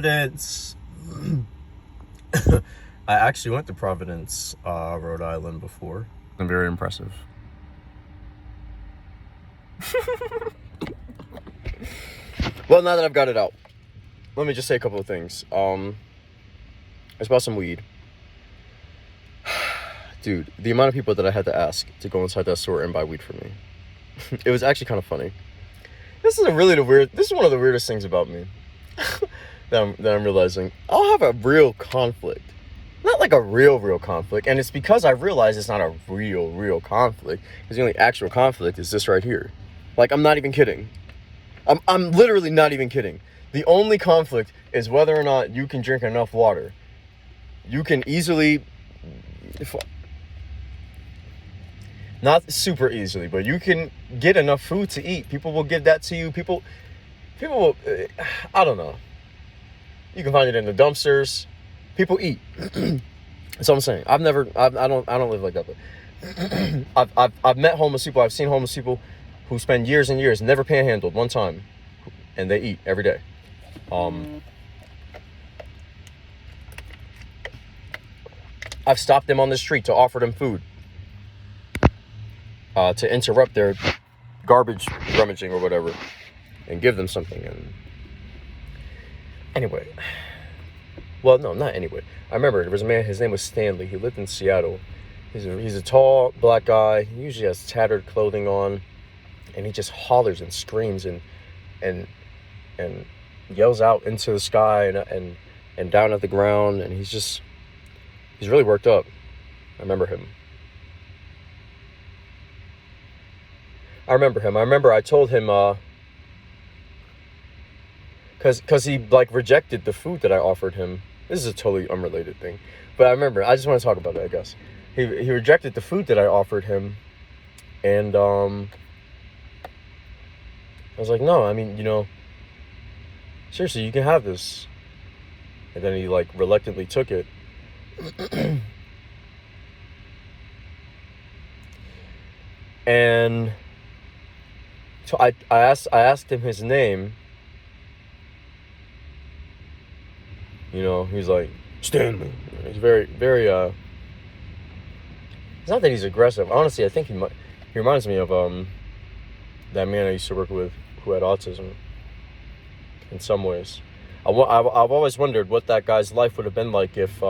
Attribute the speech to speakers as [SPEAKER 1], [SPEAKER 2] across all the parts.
[SPEAKER 1] Providence. I actually went to Providence, Rhode Island before. I'm very impressive. Well, now that I've got it out, let me just say a couple of things. It's about some weed. Dude, the amount of people that I had to ask to go inside that store and buy weed for me. It was actually kind of funny. This is one of the weirdest things about me. that I'm realizing. I'll have a real conflict. Not like a real conflict. And it's because I realize it's not a real conflict. Because the only actual conflict is this right here. Like, I'm not even kidding. I'm literally not even kidding. The only conflict is whether or not you can drink enough water. You can easily... Not super easily, but you can get enough food to eat. People will give that to you. People will... I don't know. You can find it in the dumpsters. People eat. That's what I'm saying. I don't live like that. But I've met homeless people. I've seen homeless people who spend years and years never panhandled one time, and they eat every day. I've stopped them on the street to offer them food, to interrupt their garbage rummaging or whatever, and give them something. And anyway, well, no, not anyway. I remember there was a man. His name was Stanley. He lived in Seattle. He's a tall black guy. He usually has tattered clothing on, and he just hollers and screams and yells out into the sky and down at the ground. And he's really worked up. I remember him. I remember I told him, cause he like rejected the food that I offered him. This is a totally unrelated thing, but I remember, I just want to talk about it, I guess. He rejected the food that I offered him, and I was like, no, I mean, seriously, you can have this. And then he like reluctantly took it. And so I asked him his name. He's like, Stanley. He's very, very, it's not that he's aggressive. Honestly, I think he reminds me of, that man I used to work with who had autism in some ways. I've always wondered what that guy's life would have been like if,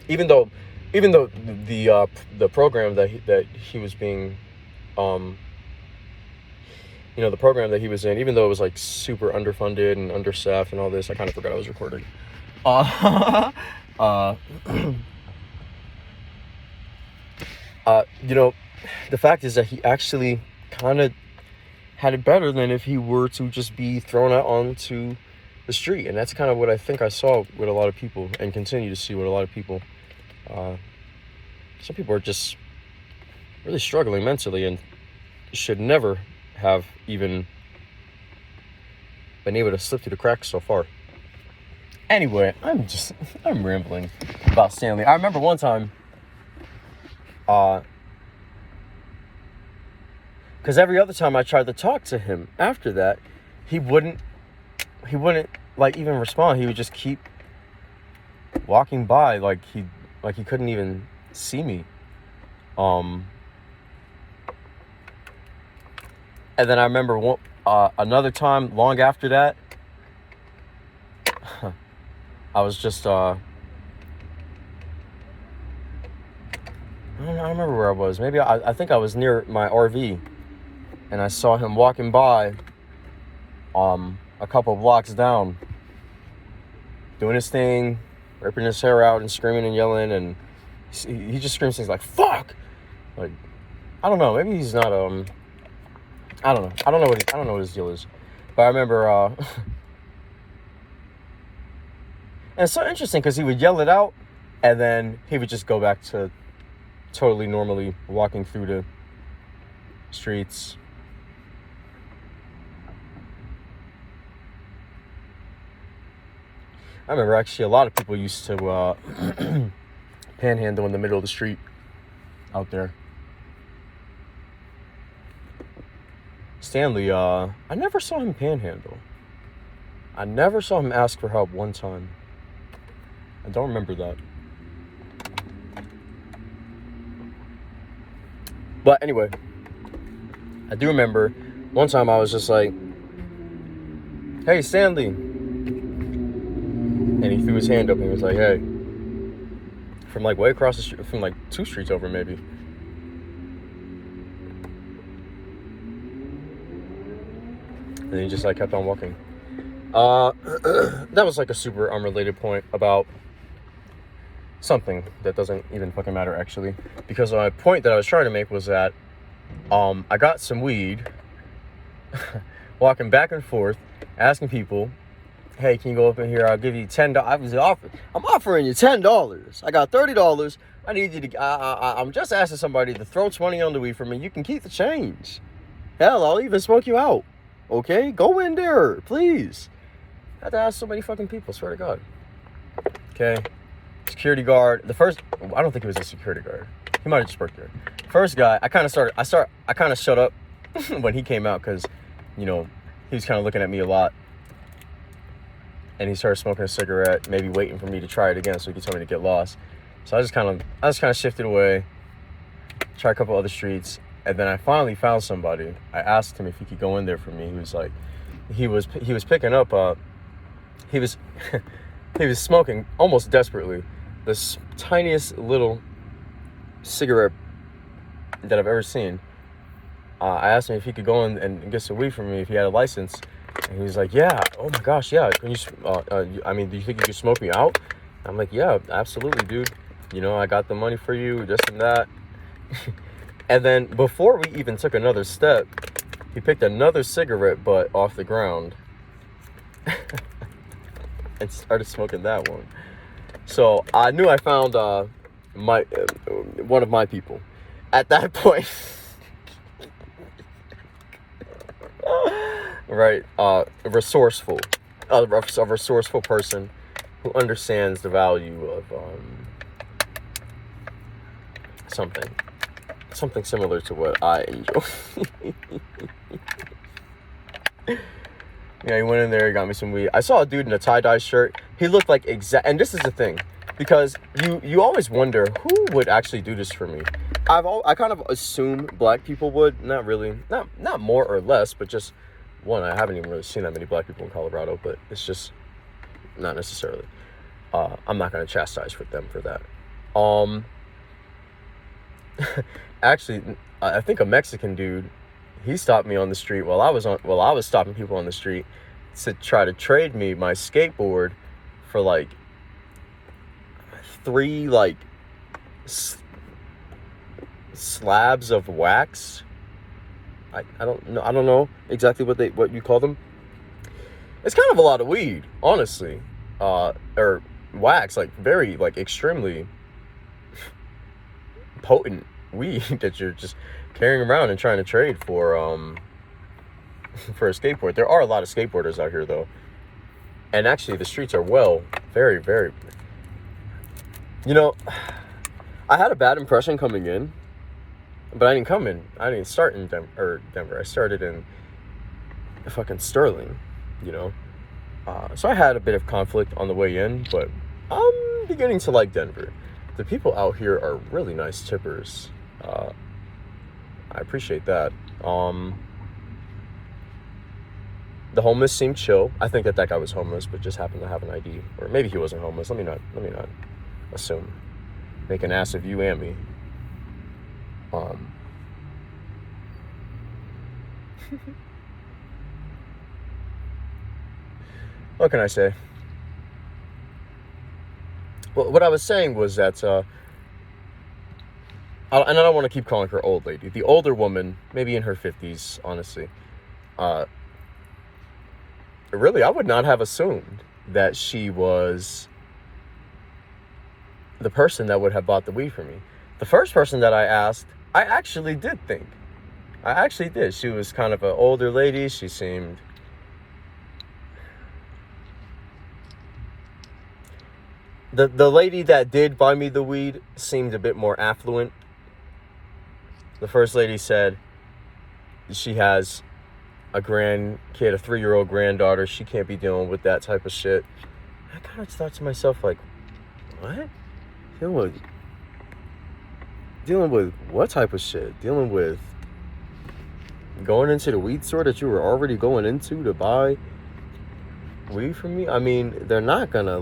[SPEAKER 1] even though the program that he was being, the program that he was in, even though it was like super underfunded and understaffed and all this, I kind of forgot I was recording. The fact is that he actually kind of had it better than if he were to just be thrown out onto the street. And that's kind of what I think I saw with a lot of people, and continue to see with a lot of people. Some people are just really struggling mentally and should never have even been able to slip through the cracks so far. Anyway, I'm rambling about Stanley. I remember one time, because every other time I tried to talk to him after that, he wouldn't like even respond. He would just keep walking by like he couldn't even see me. And then I remember another time long after that, I was just, I don't remember where I was. Maybe I think I was near my RV, and I saw him walking by, a couple blocks down, doing his thing, ripping his hair out and screaming and yelling, and he just screams things like, fuck! Like, I don't know, maybe he's not, I don't know what his deal is. But I remember, and it's so interesting because he would yell it out, and then he would just go back to totally normally walking through the streets. I remember actually a lot of people used to panhandle in the middle of the street out there. Stanley, I never saw him panhandle. I never saw him ask for help one time. I don't remember that. But anyway, I do remember one time I was just like, "Hey, Stanley." And he threw his hand up and he was like, "Hey." From like way across the street, from like 2 streets over maybe. And then he just like kept on walking. That was like a super unrelated point about something that doesn't even fucking matter actually. Because my point that I was trying to make was that I got some weed, walking back and forth, asking people, "Hey, can you go up in here? I'll give you $10. I'm offering you $10. I got $30. I need you to. I'm just asking somebody to throw 20 on the weed for me. You can keep the change. Hell, I'll even smoke you out. Okay, go in there, please." I had to ask so many fucking people. Swear to God. Okay, security guard. I don't think he was a security guard. He might have just worked there. First guy, I kind of shut up when he came out because, you know, he was kind of looking at me a lot. And he started smoking a cigarette, maybe waiting for me to try it again so he could tell me to get lost. So I just kind of shifted away, tried a couple other streets, and then I finally found somebody. I asked him if he could go in there for me. He was like, he was picking up, he was smoking almost desperately this tiniest little cigarette that I've ever seen. I asked him if he could go in and get some weed for me if he had a license. And he was like, "Yeah, oh my gosh, yeah. Can you? Do you think you could smoke me out?" I'm like, "Yeah, absolutely, dude. You know, I got the money for you, this and that." And then before we even took another step, he picked another cigarette butt off the ground and started smoking that one. So I knew I found one of my people. At that point. Right, a resourceful person who understands the value of something similar to what I enjoy. Yeah, he went in there, he got me some weed. I saw a dude in a tie-dye shirt. He looked like and this is the thing, because you always wonder who would actually do this for me. I kind of assume black people would, not really, not more or less, but just one. I haven't even really seen that many black people in Colorado, but it's just not necessarily. I'm not gonna chastise them for that. Actually, I think a Mexican dude, he stopped me on the street while I was stopping people on the street to try to trade me my skateboard for like 3 like slabs of wax. I don't know exactly what you call them. It's kind of a lot of weed, honestly. Or wax, like very like extremely potent weed that you're just carrying around and trying to trade for a skateboard. There are a lot of skateboarders out here though. And actually the streets are very, very, you know, I had a bad impression coming in. But I didn't start in Denver. I started in fucking Sterling, you know. So I had a bit of conflict on the way in, but I'm beginning to like Denver. The people out here are really nice tippers. I appreciate that. The homeless seemed chill. I think that guy was homeless, but just happened to have an ID. Or maybe he wasn't homeless. Let me not assume. Make an ass of you and me. What can I say? Well, what I was saying was that, and I don't want to keep calling her old lady. The older woman, maybe in her 50s, honestly. Really, I would not have assumed that she was the person that would have bought the weed for me. The first person that I asked, I actually did think. I actually did. She was kind of an older lady. She seemed... The lady that did buy me the weed seemed a bit more affluent. The first lady said she has a grandkid, a 3-year-old granddaughter. She can't be dealing with that type of shit. I kind of thought to myself, like, what? Dealing with what type of shit? Dealing with going into the weed store that you were already going into to buy weed from me? I mean, they're not gonna,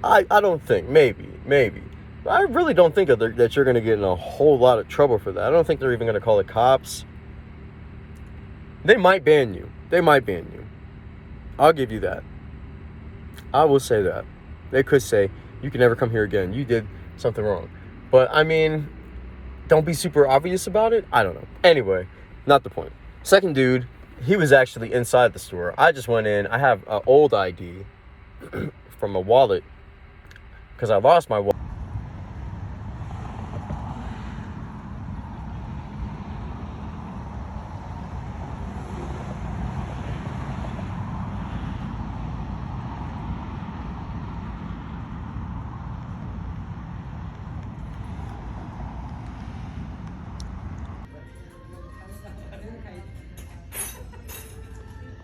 [SPEAKER 1] I don't think, maybe. But I really don't think that you're gonna get in a whole lot of trouble for that. I don't think they're even gonna call the cops. They might ban you. I'll give you that. I will say that. They could say, you can never come here again. You did something wrong. But, I mean, don't be super obvious about it. I don't know. Anyway, not the point. Second dude, he was actually inside the store. I just went in. I have an old ID from a wallet because I lost my wallet.